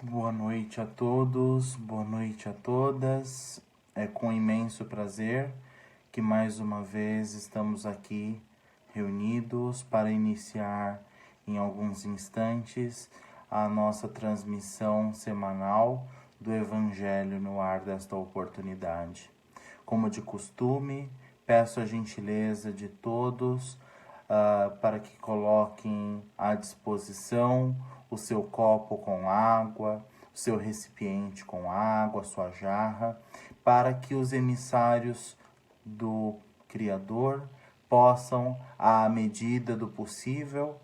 Boa noite a todos, boa noite a todas. É com imenso prazer que mais uma vez estamos aqui reunidos para iniciar em alguns instantes a nossa transmissão semanal do Evangelho no ar desta oportunidade. Como de costume, peço a gentileza de todos para que coloquem à disposição o seu copo com água, o seu recipiente com água, sua jarra, para que os emissários do Criador possam, à medida do possível,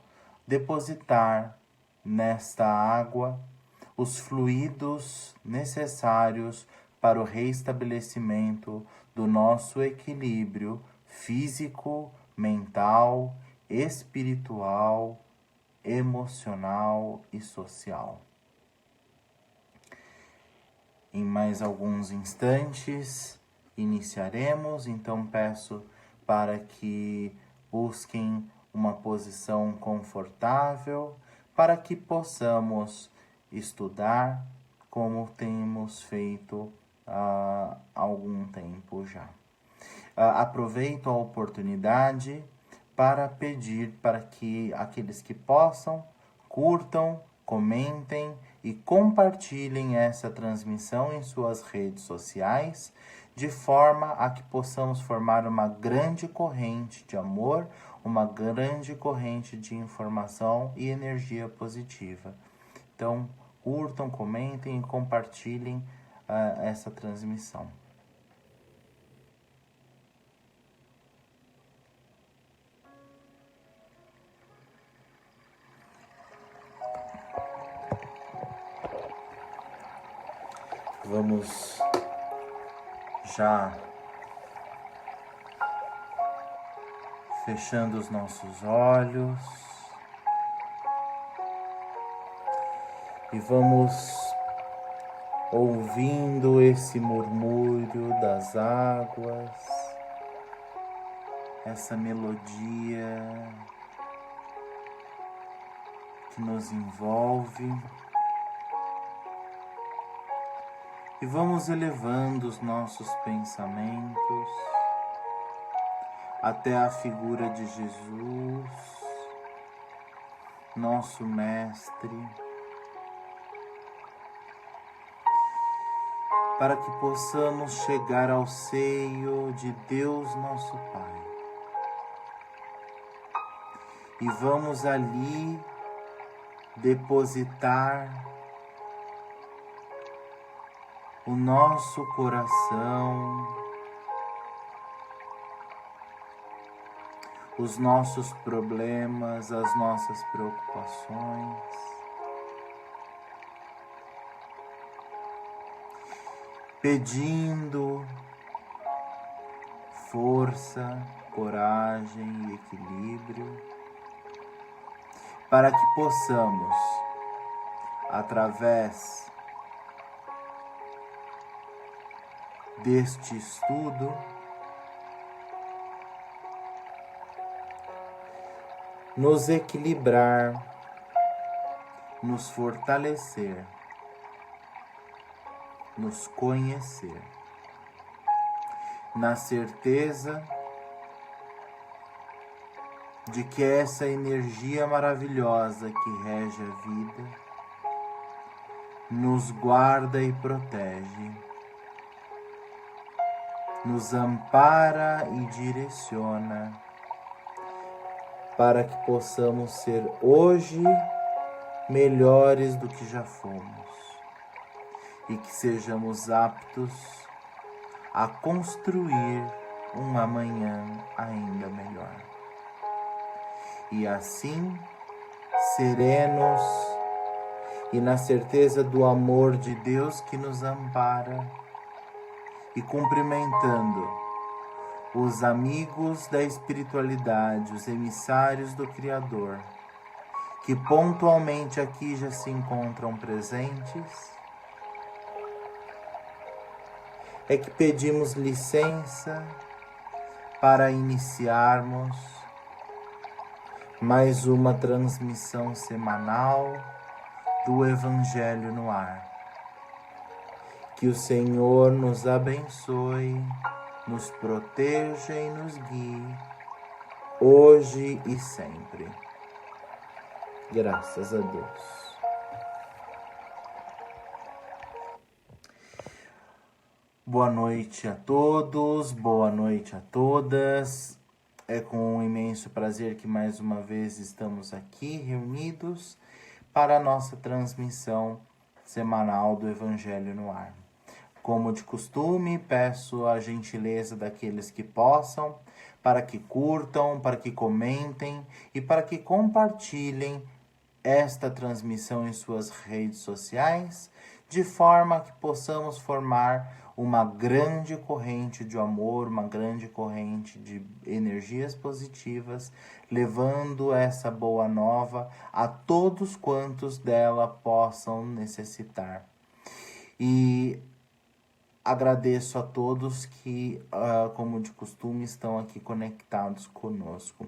depositar nesta água os fluidos necessários para o reestabelecimento do nosso equilíbrio físico, mental, espiritual, emocional e social. Em mais alguns instantes iniciaremos, então peço para que busquem uma posição confortável para que possamos estudar como temos feito há algum tempo já. Aproveito a oportunidade para pedir para que aqueles que possam curtam, comentem e compartilhem essa transmissão em suas redes sociais, de forma a que possamos formar uma grande corrente de amor, uma grande corrente de informação e energia positiva. Então, curtam, comentem e compartilhem essa transmissão. Vamos já fechando os nossos olhos e vamos ouvindo esse murmúrio das águas, essa melodia que nos envolve. E vamos elevando os nossos pensamentos até a figura de Jesus, nosso Mestre, para que possamos chegar ao seio de Deus, nosso Pai. E vamos ali depositar o nosso coração, os nossos problemas, as nossas preocupações, pedindo força, coragem e equilíbrio, para que possamos, através deste estudo, nos equilibrar, nos fortalecer, nos conhecer, na certeza de que essa energia maravilhosa que rege a vida nos guarda e protege, nos ampara e direciona, para que possamos ser hoje melhores do que já fomos e que sejamos aptos a construir um amanhã ainda melhor. E assim, serenos e na certeza do amor de Deus que nos ampara, e cumprimentando os amigos da espiritualidade, os emissários do Criador, que pontualmente aqui já se encontram presentes, é que pedimos licença para iniciarmos mais uma transmissão semanal do Evangelho no Ar. Que o Senhor nos abençoe, nos proteja e nos guie, hoje e sempre. Graças a Deus. Boa noite a todos, boa noite a todas. É com um imenso prazer que mais uma vez estamos aqui reunidos para a nossa transmissão semanal do Evangelho no Ar. Como de costume, peço a gentileza daqueles que possam, para que curtam, para que comentem e para que compartilhem esta transmissão em suas redes sociais, de forma que possamos formar uma grande corrente de amor, uma grande corrente de energias positivas, levando essa boa nova a todos quantos dela possam necessitar. E agradeço a todos que, como de costume, estão aqui conectados conosco.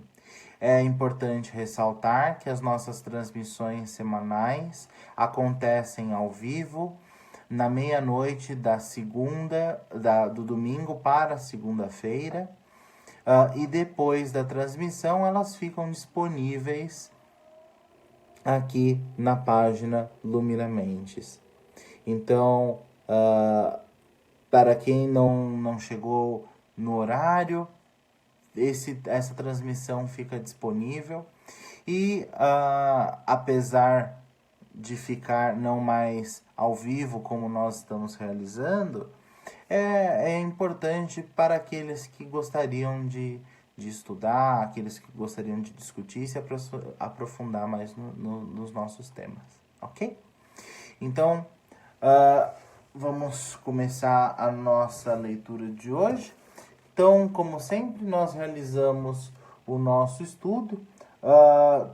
É importante ressaltar que as nossas transmissões semanais acontecem ao vivo, na meia-noite do domingo para a segunda-feira, e depois da transmissão elas ficam disponíveis aqui na página Lumina Mentes. Então, para quem não chegou no horário, essa transmissão fica disponível e, apesar de ficar não mais ao vivo como nós estamos realizando, é importante para aqueles que gostariam de estudar, aqueles que gostariam de discutir e se aprofundar mais nos nossos temas, ok? Então, vamos começar a nossa leitura de hoje. Então, como sempre, nós realizamos o nosso estudo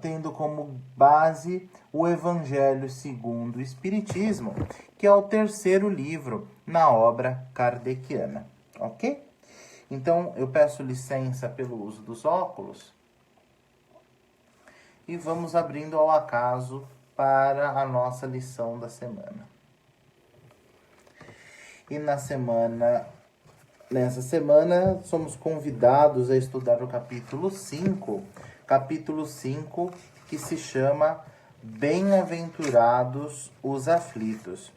tendo como base o Evangelho segundo o Espiritismo, que é o terceiro livro na obra kardeciana, ok? Então, eu peço licença pelo uso dos óculos e vamos abrindo ao acaso para a nossa lição da semana. E nessa semana, somos convidados a estudar o capítulo 5, que se chama Bem-aventurados os aflitos.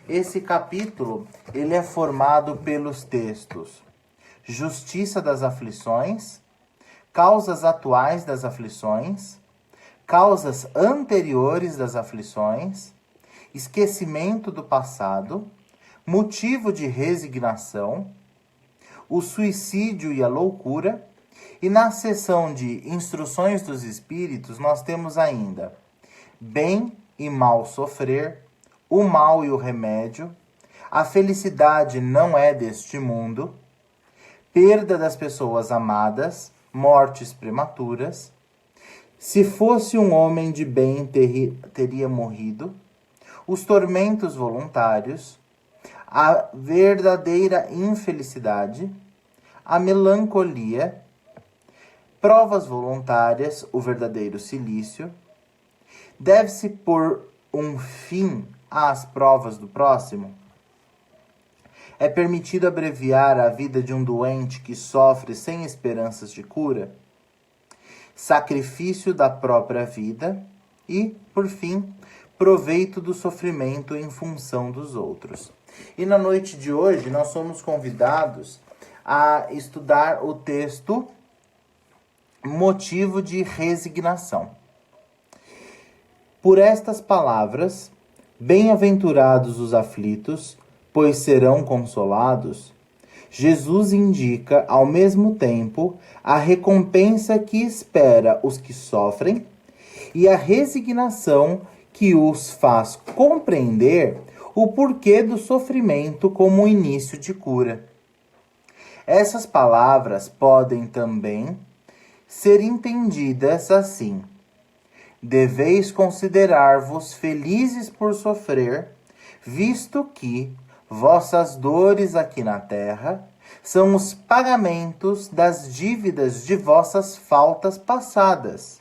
Esse capítulo, ele é formado pelos textos Justiça das aflições, Causas atuais das aflições, Causas anteriores das aflições, Esquecimento do passado, Motivo de resignação, o suicídio e a loucura. E na seção de Instruções dos Espíritos, nós temos ainda Bem e Mal Sofrer, O Mal e o Remédio, A Felicidade Não É Deste Mundo, Perda das Pessoas Amadas, Mortes Prematuras, Se Fosse um Homem de Bem Teria Morrido, Os Tormentos Voluntários, A Verdadeira Infelicidade, A Melancolia, Provas voluntárias, o verdadeiro cilício. Deve-se pôr um fim às provas do próximo? É permitido abreviar a vida de um doente que sofre sem esperanças de cura? Sacrifício da própria vida e, por fim, proveito do sofrimento em função dos outros. E na noite de hoje, nós somos convidados a estudar o texto Motivo de resignação. Por estas palavras, bem-aventurados os aflitos, pois serão consolados, Jesus indica, ao mesmo tempo, a recompensa que espera os que sofrem e a resignação que os faz compreender o porquê do sofrimento como início de cura. Essas palavras podem também ser entendidas assim: deveis considerar-vos felizes por sofrer, visto que vossas dores aqui na terra são os pagamentos das dívidas de vossas faltas passadas,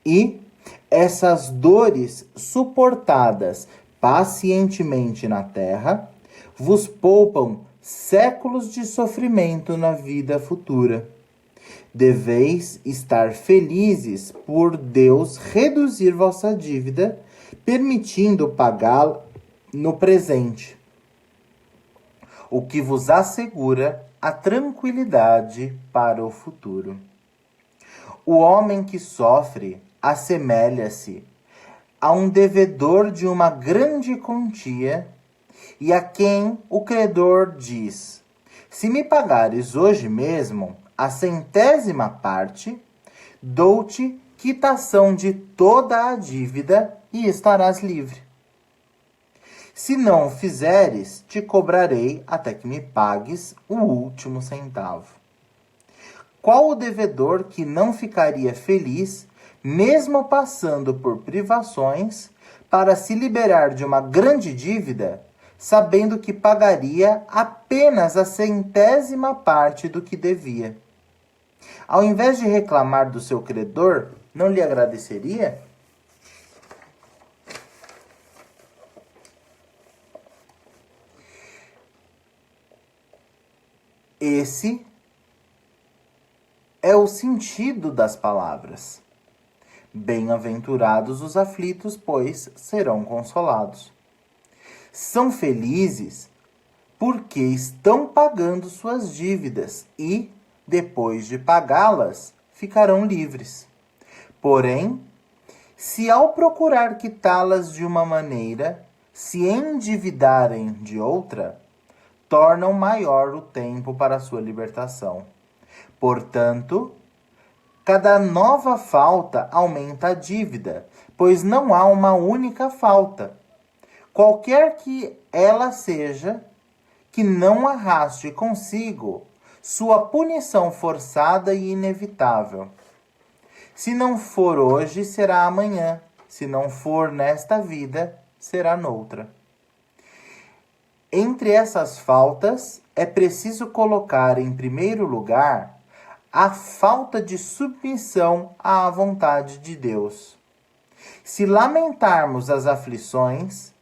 e Essas dores suportadas pacientemente na terra vos poupam séculos de sofrimento na vida futura. Deveis estar felizes por Deus reduzir vossa dívida, permitindo pagá-la no presente, o que vos assegura a tranquilidade para o futuro. O homem que sofre assemelha-se a um devedor de uma grande quantia e a quem o credor diz: se me pagares hoje mesmo a 100ª parte, dou-te quitação de toda a dívida e estarás livre. Se não o fizeres, te cobrarei até que me pagues o último centavo. Qual o devedor que não ficaria feliz, mesmo passando por privações, para se liberar de uma grande dívida, sabendo que pagaria apenas a 100ª parte do que devia? Ao invés de reclamar do seu credor, não lhe agradeceria? Esse é o sentido das palavras. Bem-aventurados os aflitos, pois serão consolados. São felizes porque estão pagando suas dívidas e, depois de pagá-las, ficarão livres. Porém, se ao procurar quitá-las de uma maneira, se endividarem de outra, tornam maior o tempo para sua libertação. Portanto, cada nova falta aumenta a dívida, pois não há uma única falta. Qualquer que ela seja, que não arraste consigo sua punição forçada e inevitável. Se não for hoje, será amanhã. Se não for nesta vida, será noutra. Entre essas faltas, é preciso colocar em primeiro lugar a falta de submissão à vontade de Deus. Se lamentarmos as aflições,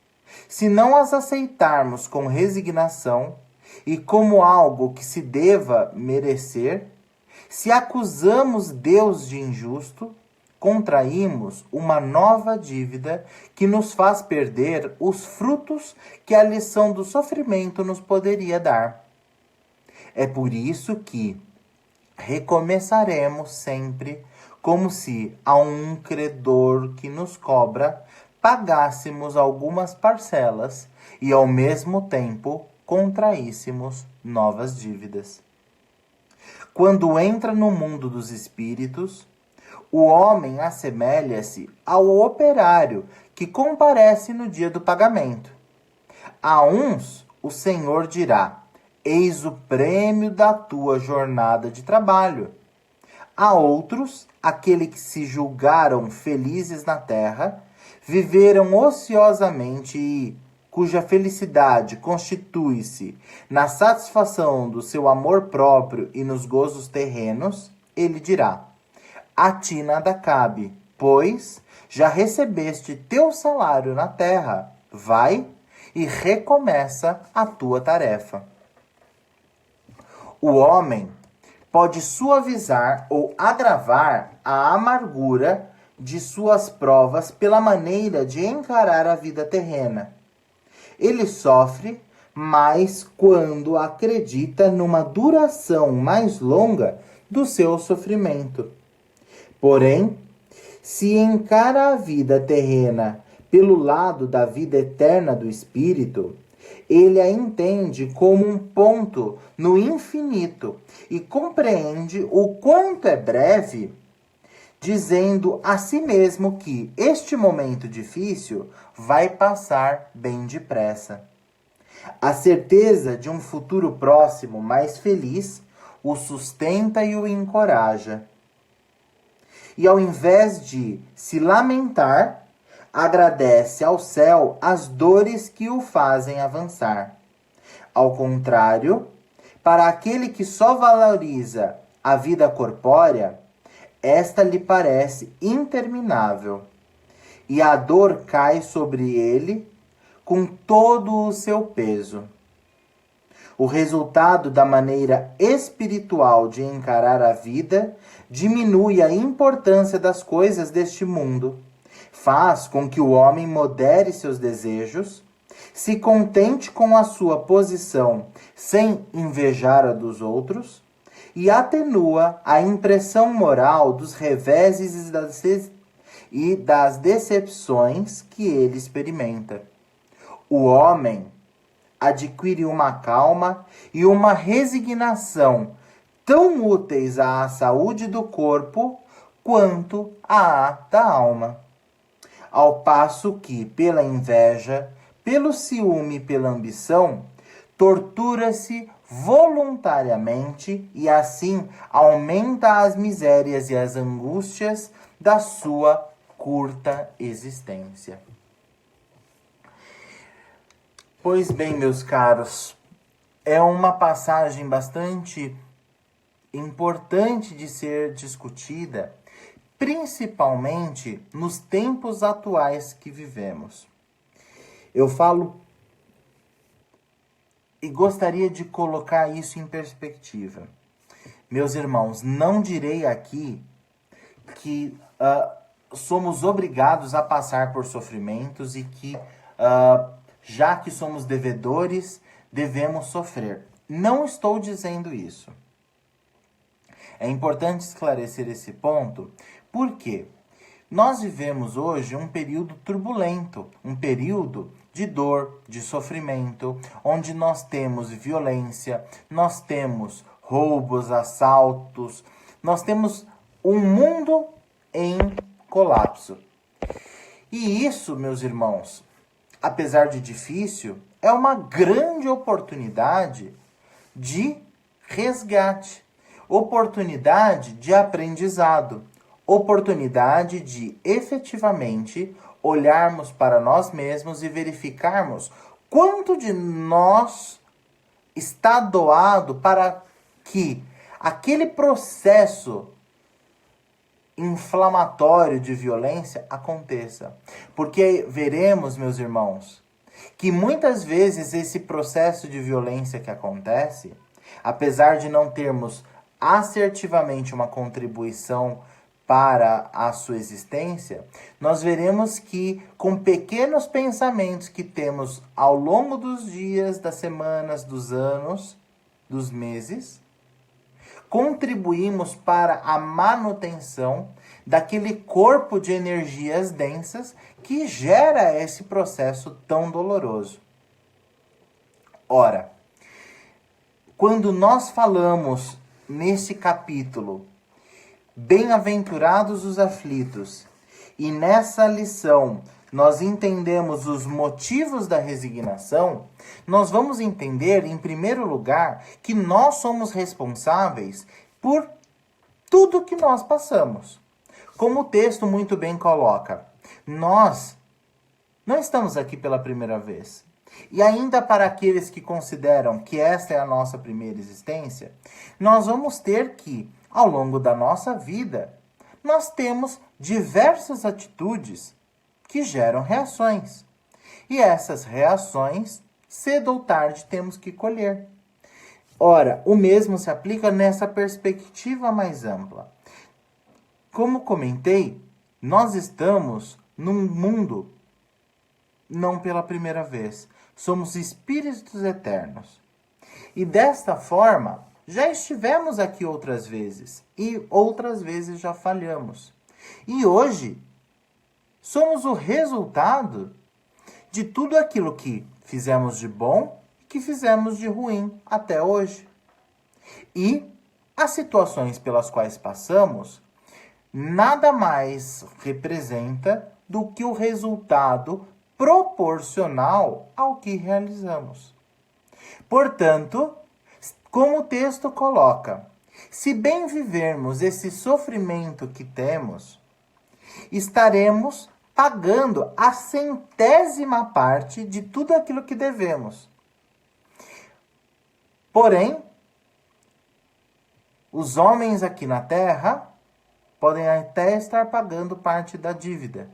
se não as aceitarmos com resignação e como algo que se deva merecer, se acusamos Deus de injusto, contraímos uma nova dívida que nos faz perder os frutos que a lição do sofrimento nos poderia dar. É por isso que recomeçaremos sempre como se a um credor que nos cobra pagássemos algumas parcelas e ao mesmo tempo contraíssemos novas dívidas. Quando entra no mundo dos espíritos, o homem assemelha-se ao operário que comparece no dia do pagamento. A uns o Senhor dirá: eis o prêmio da tua jornada de trabalho. A outros, aquele que se julgaram felizes na terra, viveram ociosamente e cuja felicidade constitui-se na satisfação do seu amor próprio e nos gozos terrenos, ele dirá: a ti nada cabe, pois já recebeste teu salário na terra. Vai e recomeça a tua tarefa. O homem pode suavizar ou agravar a amargura de suas provas pela maneira de encarar a vida terrena. Ele sofre mais quando acredita numa duração mais longa do seu sofrimento. Porém, se encara a vida terrena pelo lado da vida eterna do espírito, ele a entende como um ponto no infinito e compreende o quanto é breve, dizendo a si mesmo que este momento difícil vai passar bem depressa. A certeza de um futuro próximo mais feliz o sustenta e o encoraja. E ao invés de se lamentar, agradece ao céu as dores que o fazem avançar. Ao contrário, para aquele que só valoriza a vida corpórea, esta lhe parece interminável. e a dor cai sobre ele com todo o seu peso. O resultado da maneira espiritual de encarar a vida diminui a importância das coisas deste mundo, faz com que o homem modere seus desejos, se contente com a sua posição sem invejar a dos outros, e atenua a impressão moral dos reveses e das decepções que ele experimenta. O homem adquire uma calma e uma resignação tão úteis à saúde do corpo quanto à da alma. Ao passo que, pela inveja, pelo ciúme e pela ambição, tortura-se voluntariamente e assim aumenta as misérias e as angústias da sua curta existência. Pois bem, meus caros, é uma passagem bastante importante de ser discutida, principalmente nos tempos atuais que vivemos. Eu falo e gostaria de colocar isso em perspectiva. Meus irmãos, não direi aqui que somos obrigados a passar por sofrimentos e que, já que somos devedores, devemos sofrer. Não estou dizendo isso. É importante esclarecer esse ponto, porque nós vivemos hoje um período turbulento, um período de dor, de sofrimento, onde nós temos violência, nós temos roubos, assaltos, nós temos um mundo em colapso. E isso, meus irmãos, apesar de difícil, é uma grande oportunidade de resgate, oportunidade de aprendizado, oportunidade de efetivamente olharmos para nós mesmos e verificarmos quanto de nós está doado para que aquele processo inflamatório de violência aconteça. Porque veremos, meus irmãos, que muitas vezes esse processo de violência que acontece, apesar de não termos assertivamente uma contribuição para a sua existência, nós veremos que com pequenos pensamentos que temos ao longo dos dias, das semanas, dos anos, dos meses, contribuímos para a manutenção daquele corpo de energias densas que gera esse processo tão doloroso. Ora, quando nós falamos neste capítulo, bem-aventurados os aflitos, e nessa lição nós entendemos os motivos da resignação, nós vamos entender, em primeiro lugar, que nós somos responsáveis por tudo que nós passamos. Como o texto muito bem coloca, nós não estamos aqui pela primeira vez. E ainda para aqueles que consideram que esta é a nossa primeira existência, nós vamos ter que, ao longo da nossa vida, nós temos diversas atitudes que geram reações. E essas reações, cedo ou tarde, temos que colher. Ora, o mesmo se aplica nessa perspectiva mais ampla. Como comentei, nós estamos num mundo não pela primeira vez. Somos espíritos eternos. E desta forma, já estivemos aqui outras vezes. E outras vezes já falhamos. E hoje, somos o resultado de tudo aquilo que fizemos de bom e que fizemos de ruim até hoje. E as situações pelas quais passamos nada mais representa do que o resultado proporcional ao que realizamos. Portanto, como o texto coloca, se bem vivermos esse sofrimento que temos, estaremos pagando a 100ª parte de tudo aquilo que devemos. Porém, os homens aqui na Terra podem até estar pagando parte da dívida.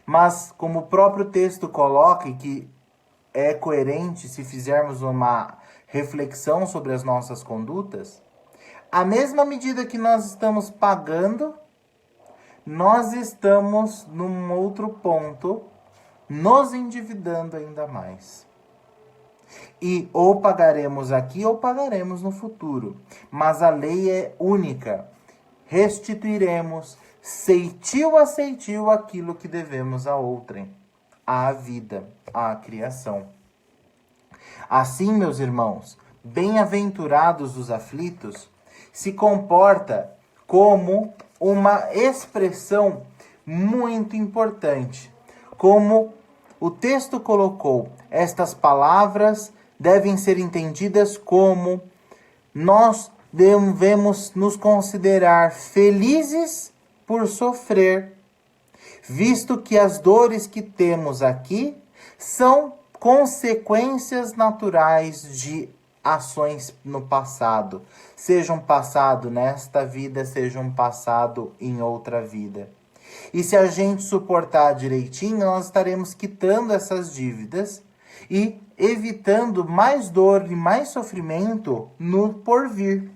Mas, como o próprio texto coloca, e que é coerente se fizermos uma reflexão sobre as nossas condutas, a mesma medida que nós estamos pagando, nós estamos num outro ponto, nos endividando ainda mais. E ou pagaremos aqui ou pagaremos no futuro. Mas a lei é única. Restituiremos ceitil a ceitil aquilo que devemos a outrem, à vida, à criação. Assim, meus irmãos, bem-aventurados os aflitos, se comporta como uma expressão muito importante. Como o texto colocou, estas palavras devem ser entendidas como nós devemos nos considerar felizes por sofrer, visto que as dores que temos aqui são consequências naturais de ações no passado, seja um passado nesta vida, seja um passado em outra vida. E se a gente suportar direitinho, nós estaremos quitando essas dívidas e evitando mais dor e mais sofrimento no porvir.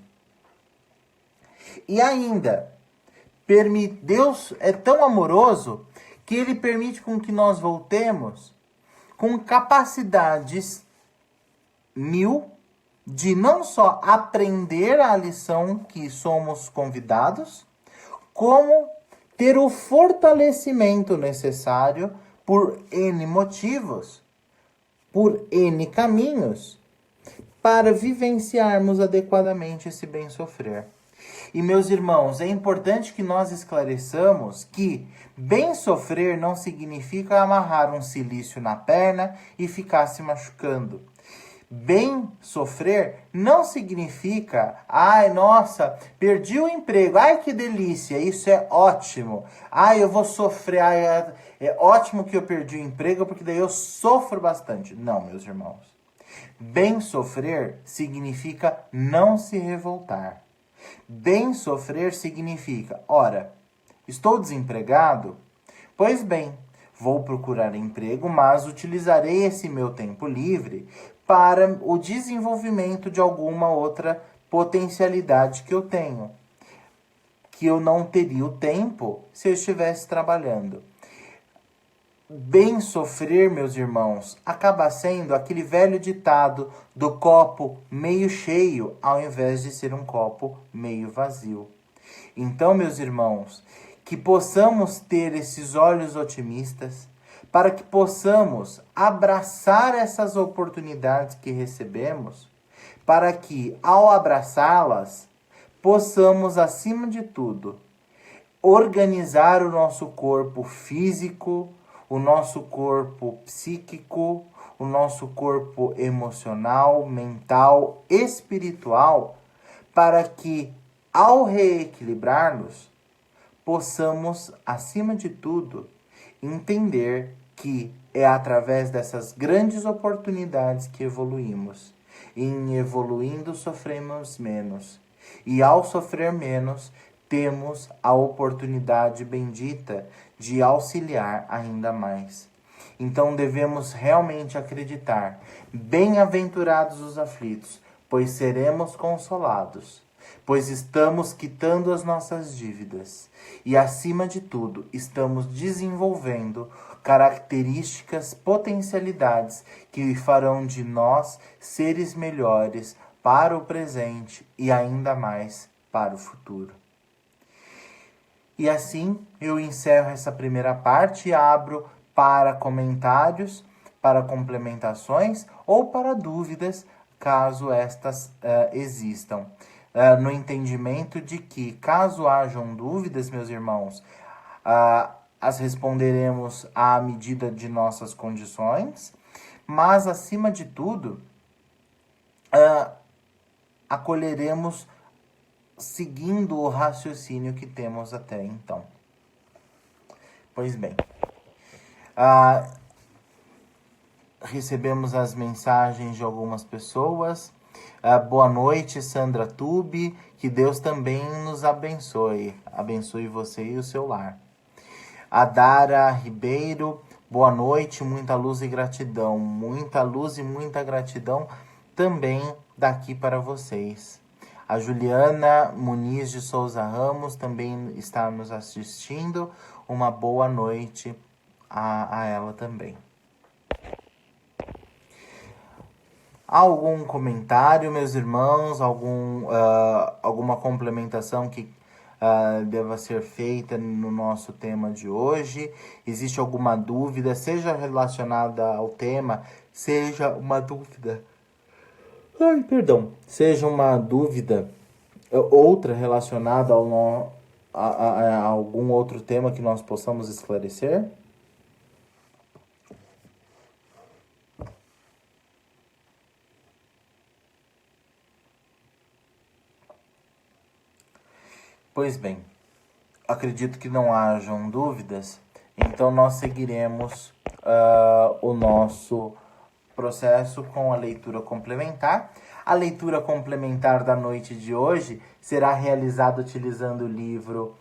E ainda, Deus é tão amoroso que Ele permite com que nós voltemos com capacidades 1000 de não só aprender a lição que somos convidados, como ter o fortalecimento necessário por N motivos, por N caminhos, para vivenciarmos adequadamente esse bem sofrer. E, meus irmãos, é importante que nós esclareçamos que bem sofrer não significa amarrar um cilício na perna e ficar se machucando. Bem sofrer não significa, ai, nossa, perdi o emprego, ai, que delícia, isso é ótimo. Ai, eu vou sofrer, ai, é ótimo que eu perdi o emprego, porque daí eu sofro bastante. Não, meus irmãos. Bem sofrer significa não se revoltar. Bem sofrer significa, ora, estou desempregado? Pois bem, vou procurar emprego, mas utilizarei esse meu tempo livre para o desenvolvimento de alguma outra potencialidade que eu tenho, que eu não teria o tempo se eu estivesse trabalhando. Bem sofrer, meus irmãos, acaba sendo aquele velho ditado do copo meio cheio, ao invés de ser um copo meio vazio. Então, meus irmãos, que possamos ter esses olhos otimistas, para que possamos abraçar essas oportunidades que recebemos, para que, ao abraçá-las, possamos, acima de tudo, organizar o nosso corpo físico, o nosso corpo psíquico, o nosso corpo emocional, mental, espiritual, para que, ao reequilibrar-nos, possamos, acima de tudo, entender que é através dessas grandes oportunidades que evoluímos. E em evoluindo, sofremos menos. E ao sofrer menos, temos a oportunidade bendita de auxiliar ainda mais. Então devemos realmente acreditar. Bem-aventurados os aflitos, pois seremos consolados. Pois estamos quitando as nossas dívidas. E, acima de tudo, estamos desenvolvendo características, potencialidades que farão de nós seres melhores para o presente e ainda mais para o futuro. E assim eu encerro essa primeira parte e abro para comentários, para complementações ou para dúvidas, caso estas existam. No entendimento de que, caso hajam dúvidas, meus irmãos, as responderemos à medida de nossas condições, mas, acima de tudo, acolheremos seguindo o raciocínio que temos até então. Pois bem, recebemos as mensagens de algumas pessoas. Boa noite, Sandra Tube, que Deus também nos abençoe. Abençoe você e o seu lar. Adara Ribeiro, boa noite, muita luz e gratidão. Muita luz e muita gratidão também daqui para vocês. A Juliana Muniz de Souza Ramos também está nos assistindo. Uma boa noite a ela também. Algum comentário, meus irmãos? Alguma complementação que deva ser feita no nosso tema de hoje? Existe alguma dúvida, seja relacionada ao tema, seja uma dúvida... Seja uma dúvida outra relacionada a algum outro tema que nós possamos esclarecer? Pois bem, acredito que não hajam dúvidas, então nós seguiremos o nosso processo com a leitura complementar. A leitura complementar da noite de hoje será realizada utilizando o livro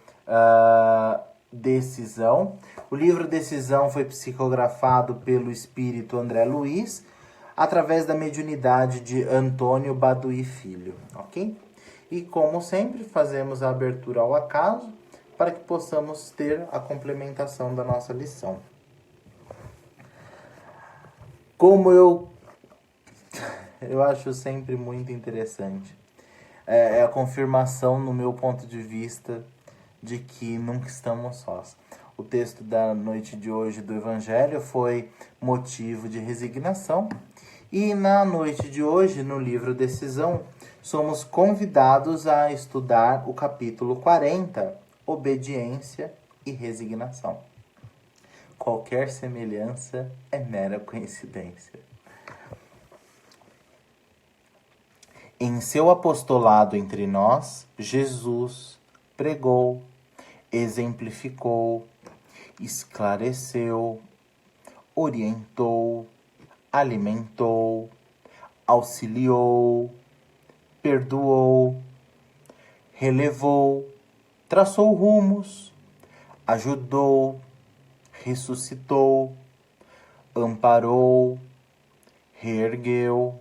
Decisão. O livro Decisão foi psicografado pelo espírito André Luiz, através da mediunidade de Antônio Baduí Filho, ok? E como sempre, fazemos a abertura ao acaso para que possamos ter a complementação da nossa lição. Como eu acho sempre muito interessante, é a confirmação, no meu ponto de vista, de que nunca estamos sós. O texto da noite de hoje do Evangelho foi motivo de resignação. E na noite de hoje, no livro Decisão, somos convidados a estudar o capítulo 40, Obediência e Resignação. Qualquer semelhança é mera coincidência. Em seu apostolado entre nós, Jesus pregou, exemplificou, esclareceu, orientou, alimentou, auxiliou, perdoou, relevou, traçou rumos, ajudou, ressuscitou, amparou, reergueu,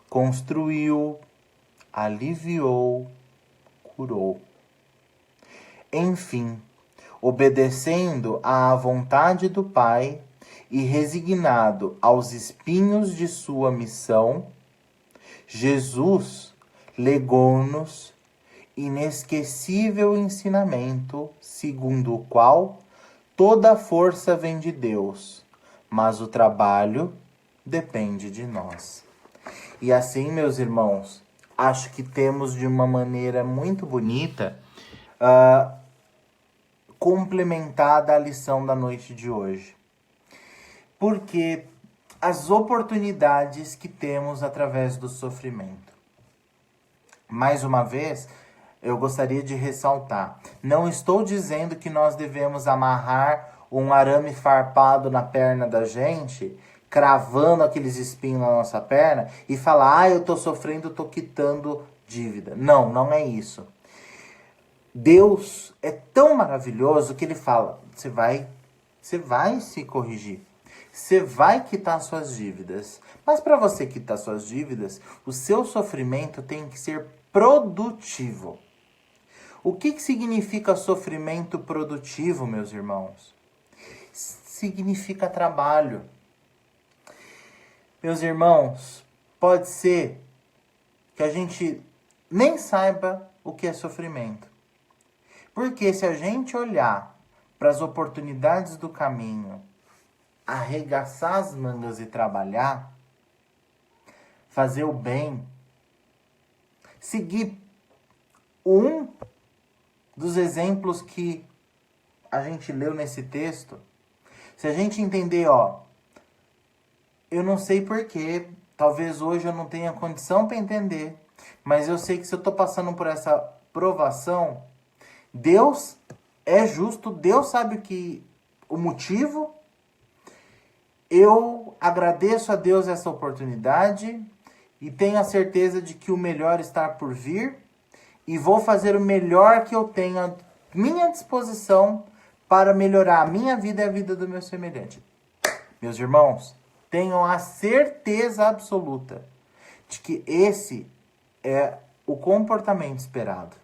construiu, aliviou, curou. Enfim, obedecendo à vontade do Pai e resignado aos espinhos de sua missão, Jesus legou-nos inesquecível ensinamento, segundo o qual toda a força vem de Deus, mas o trabalho depende de nós. E assim, meus irmãos, acho que temos de uma maneira muito bonita complementada a lição da noite de hoje. Porque as oportunidades que temos através do sofrimento. Mais uma vez, eu gostaria de ressaltar, não estou dizendo que nós devemos amarrar um arame farpado na perna da gente, cravando aqueles espinhos na nossa perna e falar, eu tô sofrendo, tô quitando dívida. Não, não é isso. Deus é tão maravilhoso que ele fala, você vai se corrigir. Você vai quitar suas dívidas. Mas para você quitar suas dívidas, o seu sofrimento tem que ser produtivo. O que significa sofrimento produtivo, meus irmãos? Significa trabalho. Meus irmãos, pode ser que a gente nem saiba o que é sofrimento. Porque se a gente olhar para as oportunidades do caminho, arregaçar as mangas e trabalhar, fazer o bem, seguir um dos exemplos que a gente leu nesse texto, se a gente entender, eu não sei porquê, talvez hoje eu não tenha condição para entender, mas eu sei que se eu estou passando por essa provação, Deus é justo, Deus sabe o motivo. Eu agradeço a Deus essa oportunidade e tenho a certeza de que o melhor está por vir e vou fazer o melhor que eu tenho à minha disposição para melhorar a minha vida e a vida do meu semelhante. Meus irmãos, tenham a certeza absoluta de que esse é o comportamento esperado.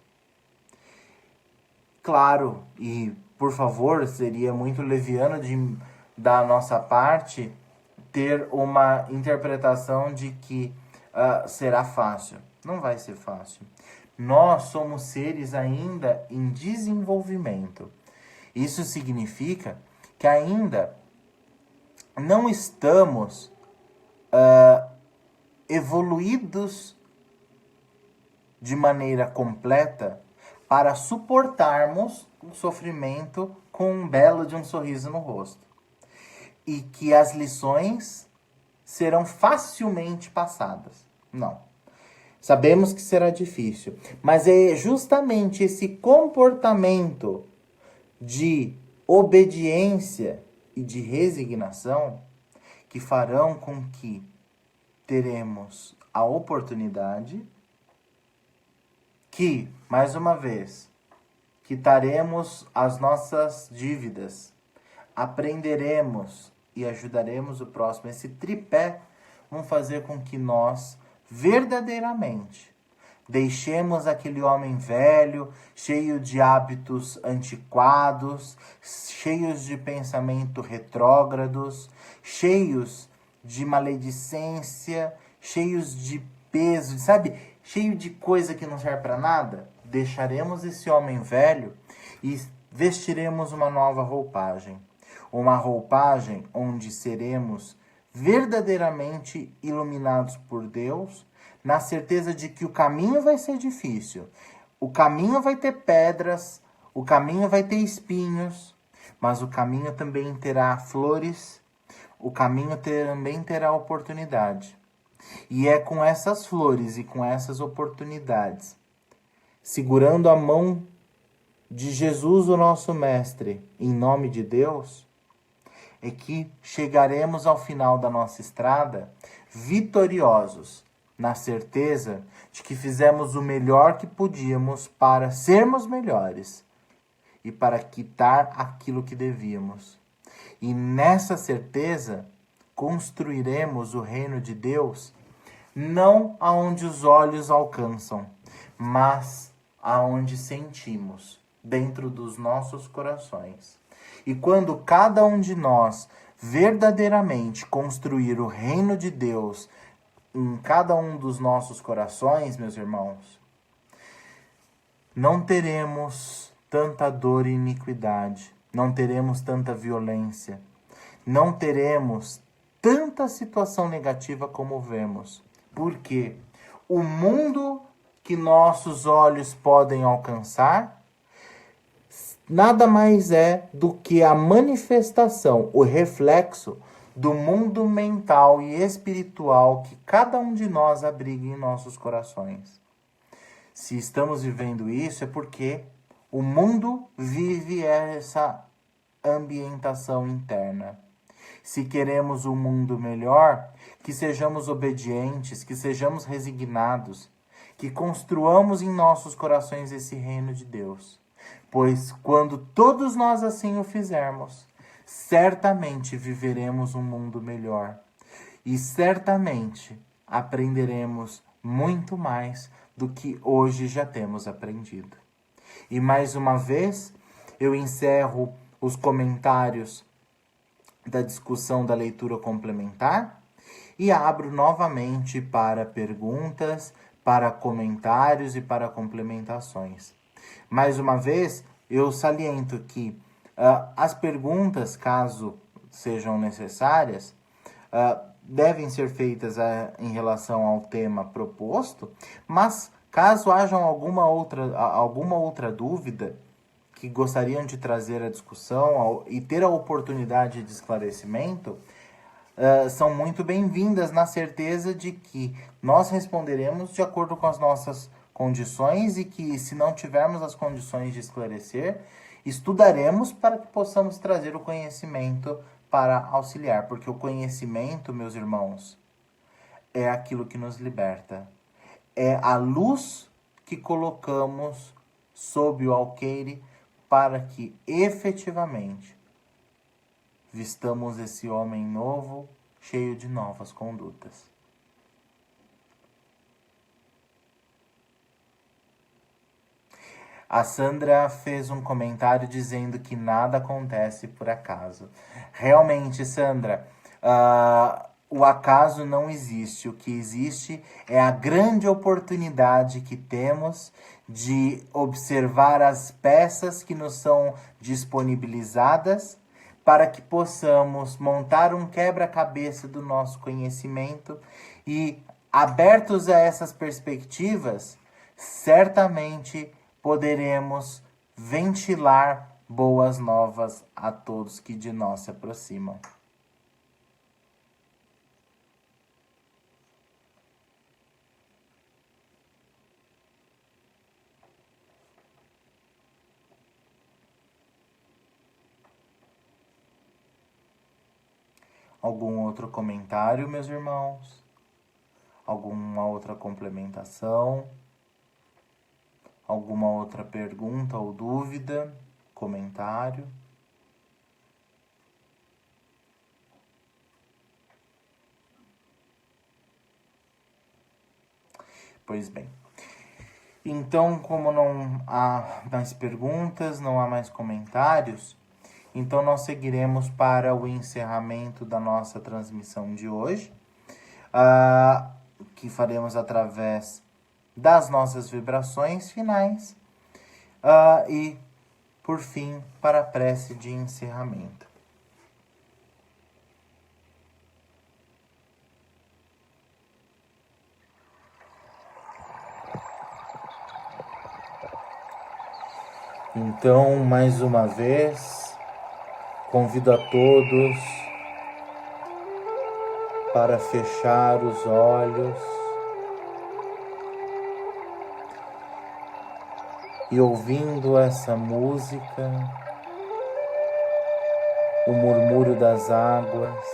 Claro, e por favor, seria muito leviano da nossa parte ter uma interpretação de que será fácil. Não vai ser fácil. Nós somos seres ainda em desenvolvimento. Isso significa que ainda não estamos evoluídos de maneira completa para suportarmos o sofrimento com um belo de um sorriso no rosto. E que as lições serão facilmente passadas. Não. Sabemos que será difícil, mas é justamente esse comportamento de obediência e de resignação que farão com que teremos a oportunidade que, mais uma vez, quitaremos as nossas dívidas, aprenderemos e ajudaremos o próximo. Esse tripé vão fazer com que nós verdadeiramente deixemos aquele homem velho, cheio de hábitos antiquados, cheios de pensamento retrógrados, cheios de maledicência, cheios de peso, sabe? Cheio de coisa que não serve para nada. Deixaremos esse homem velho e vestiremos uma nova roupagem. Uma roupagem onde seremos verdadeiramente iluminados por Deus, na certeza de que o caminho vai ser difícil, o caminho vai ter pedras, o caminho vai ter espinhos, mas o caminho também terá flores, o caminho também terá oportunidade. E é com essas flores e com essas oportunidades, segurando a mão de Jesus, o nosso Mestre, em nome de Deus, é que chegaremos ao final da nossa estrada vitoriosos, na certeza de que fizemos o melhor que podíamos para sermos melhores e para quitar aquilo que devíamos. E nessa certeza construiremos o reino de Deus não aonde os olhos alcançam, mas aonde sentimos, dentro dos nossos corações. E quando cada um de nós verdadeiramente construir o reino de Deus em cada um dos nossos corações, meus irmãos, não teremos tanta dor e iniquidade, não teremos tanta violência, não teremos tanta situação negativa como vemos. Porque o mundo que nossos olhos podem alcançar nada mais é do que a manifestação, o reflexo do mundo mental e espiritual que cada um de nós abriga em nossos corações. Se estamos vivendo isso é porque o mundo vive essa ambientação interna. Se queremos um mundo melhor, que sejamos obedientes, que sejamos resignados, que construamos em nossos corações esse reino de Deus. Pois quando todos nós assim o fizermos, certamente viveremos um mundo melhor. E certamente aprenderemos muito mais do que hoje já temos aprendido. E mais uma vez, eu encerro os comentários da discussão da leitura complementar e abro novamente para perguntas, para comentários e para complementações. Mais uma vez, eu saliento que as perguntas, caso sejam necessárias, devem ser feitas em relação ao tema proposto, mas caso hajam alguma outra dúvida que gostariam de trazer à discussão e ter a oportunidade de esclarecimento, são muito bem-vindas, na certeza de que nós responderemos de acordo com as nossas condições e que, se não tivermos as condições de esclarecer, estudaremos para que possamos trazer o conhecimento para auxiliar, porque o conhecimento, meus irmãos, é aquilo que nos liberta. É a luz que colocamos sob o alqueire para que efetivamente vistamos esse homem novo, cheio de novas condutas. A Sandra fez um comentário dizendo que nada acontece por acaso. Realmente, Sandra, o acaso não existe. O que existe é a grande oportunidade que temos de observar as peças que nos são disponibilizadas para que possamos montar um quebra-cabeça do nosso conhecimento e, abertos a essas perspectivas, certamente poderemos ventilar boas novas a todos que de nós se aproximam. Algum outro comentário, meus irmãos? Alguma outra complementação? Alguma outra pergunta ou dúvida? Comentário? Pois bem. Então, como não há mais perguntas, não há mais comentários, então nós seguiremos para o encerramento da nossa transmissão de hoje, que faremos através das nossas vibrações finais e, por fim, para a prece de encerramento. Então, mais uma vez, convido a todos para fechar os olhos e, ouvindo essa música, o murmúrio das águas,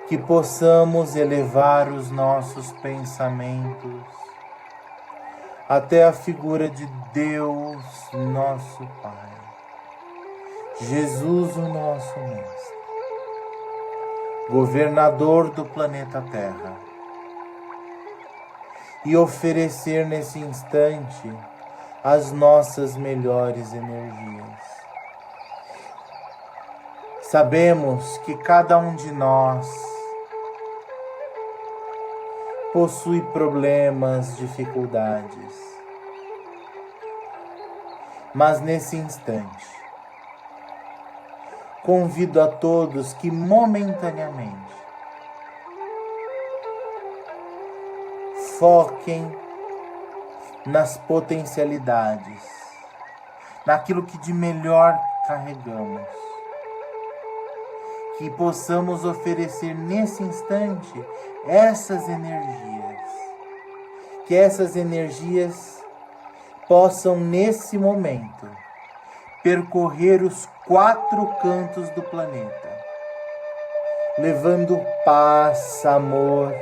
que possamos elevar os nossos pensamentos até a figura de Deus, nosso Pai, Jesus, o nosso Mestre, governador do planeta Terra, e oferecer nesse instante as nossas melhores energias. Sabemos que cada um de nós possui problemas, dificuldades, mas nesse instante convido a todos que momentaneamente foquem nas potencialidades, naquilo que de melhor carregamos, que possamos oferecer nesse instante essas energias, que essas energias possam nesse momento percorrer os 4 cantos do planeta, levando paz, amor,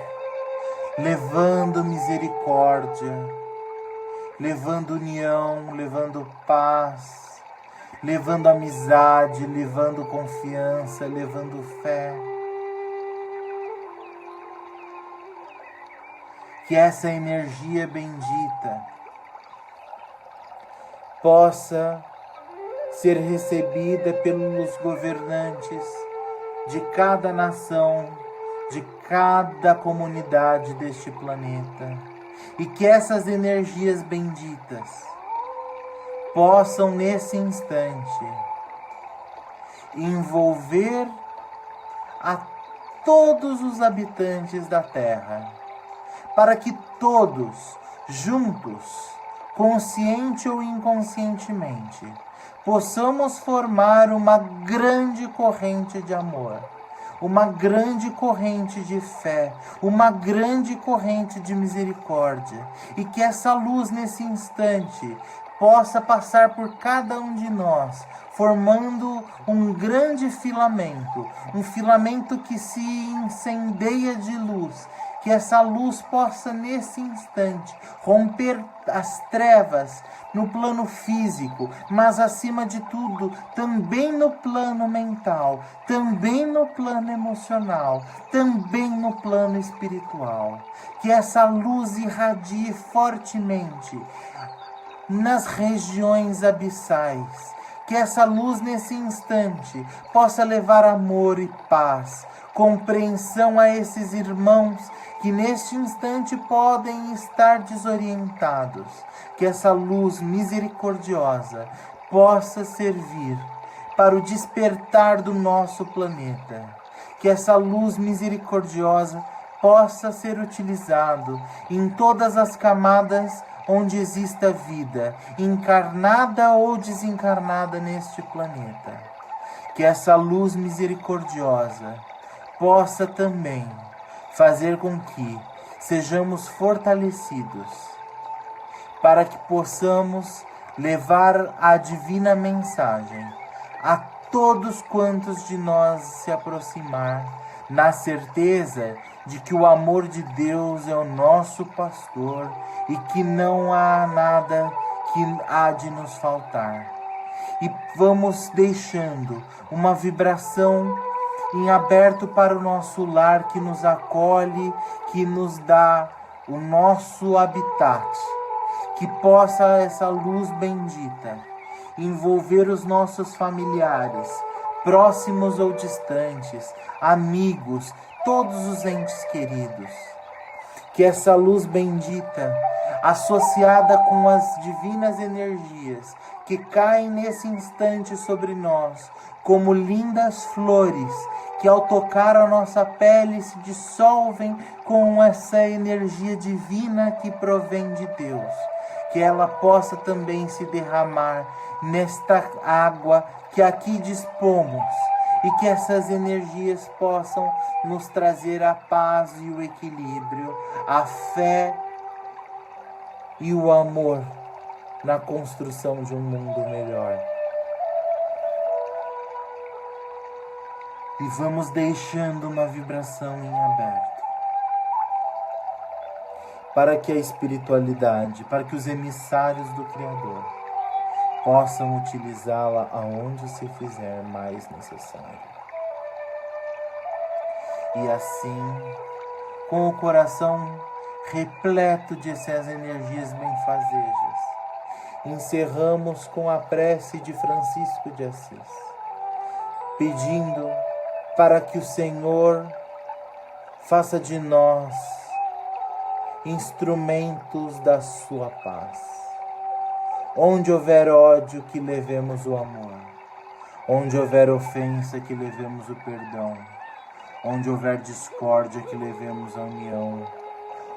levando misericórdia, levando união, levando paz, levando amizade, levando confiança, levando fé. Que essa energia bendita possa ser recebida pelos governantes de cada nação, de cada comunidade deste planeta, e que essas energias benditas possam nesse instante envolver a todos os habitantes da Terra, para que todos juntos, consciente ou inconscientemente, possamos formar uma grande corrente de amor, uma grande corrente de fé, uma grande corrente de misericórdia, e que essa luz nesse instante possa passar por cada um de nós, formando um grande filamento, um filamento que se incendeia de luz que essa luz possa nesse instante romper as trevas no plano físico, mas acima de tudo, também no plano mental, também no plano emocional, também no plano espiritual. Que essa luz irradie fortemente nas regiões abissais. Que essa luz nesse instante possa levar amor e paz, compreensão a esses irmãos que neste instante podem estar desorientados. Que essa luz misericordiosa possa servir para o despertar do nosso planeta. Que essa luz misericordiosa possa ser utilizado em todas as camadas onde exista vida, encarnada ou desencarnada neste planeta. Que essa luz misericordiosa possa também fazer com que sejamos fortalecidos, para que possamos levar a divina mensagem a todos quantos de nós se aproximar, na certeza de que o amor de Deus é o nosso pastor e que não há nada que há de nos faltar. E vamos deixando uma vibração em aberto para o nosso lar, que nos acolhe, que nos dá o nosso habitat. Que possa essa luz bendita envolver os nossos familiares, próximos ou distantes, amigos, todos os entes queridos. Que essa luz bendita, associada com as divinas energias que caem nesse instante sobre nós, como lindas flores que ao tocar a nossa pele se dissolvem com essa energia divina que provém de Deus. Que ela possa também se derramar nesta água que aqui dispomos, e que essas energias possam nos trazer a paz e o equilíbrio, a fé e o amor na construção de um mundo melhor. E vamos deixando uma vibração em aberto, para que a espiritualidade, para que os emissários do Criador possam utilizá-la aonde se fizer mais necessário. E assim, com o coração repleto dessas energias benfazejas, encerramos com a prece de Francisco de Assis, pedindo para que o Senhor faça de nós instrumentos da sua paz. Onde houver ódio, que levemos o amor. Onde houver ofensa, que levemos o perdão. Onde houver discórdia, que levemos a união.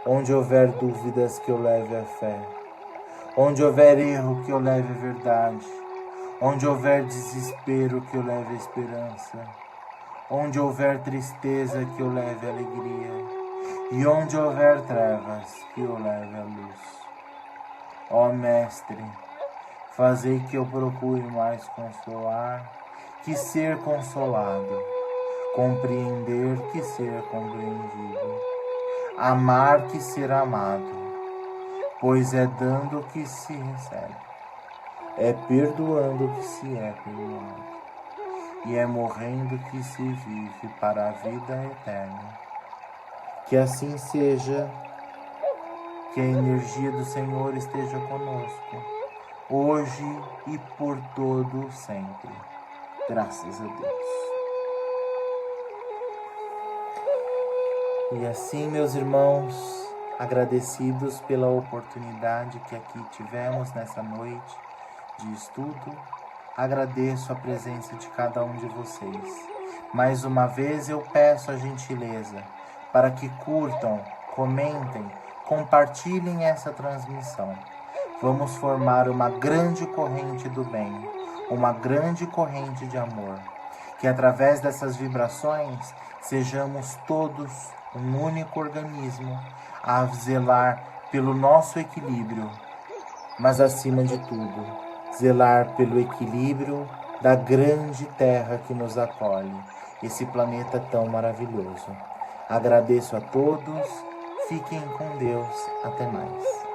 Onde houver dúvidas, que eu leve a fé. Onde houver erro, que eu leve a verdade. Onde houver desespero, que eu leve a esperança. Onde houver tristeza, que eu leve a alegria. E onde houver trevas, que eu leve a luz. Ó Mestre, fazei que eu procure mais consolar que ser consolado, compreender que ser compreendido, amar que ser amado, pois é dando que se recebe, é perdoando que se é perdoado, e é morrendo que se vive para a vida eterna. Que assim seja. Que a energia do Senhor esteja conosco, hoje e por todo sempre. Graças a Deus. E assim, meus irmãos, agradecidos pela oportunidade que aqui tivemos nessa noite de estudo, agradeço a presença de cada um de vocês. Mais uma vez eu peço a gentileza para que curtam, comentem, compartilhem essa transmissão. Vamos formar uma grande corrente do bem, uma grande corrente de amor. Que através dessas vibrações sejamos todos um único organismo a zelar pelo nosso equilíbrio, mas acima de tudo, zelar pelo equilíbrio da grande terra que nos acolhe, esse planeta tão maravilhoso. Agradeço a todos Fiquem com Deus. Até mais.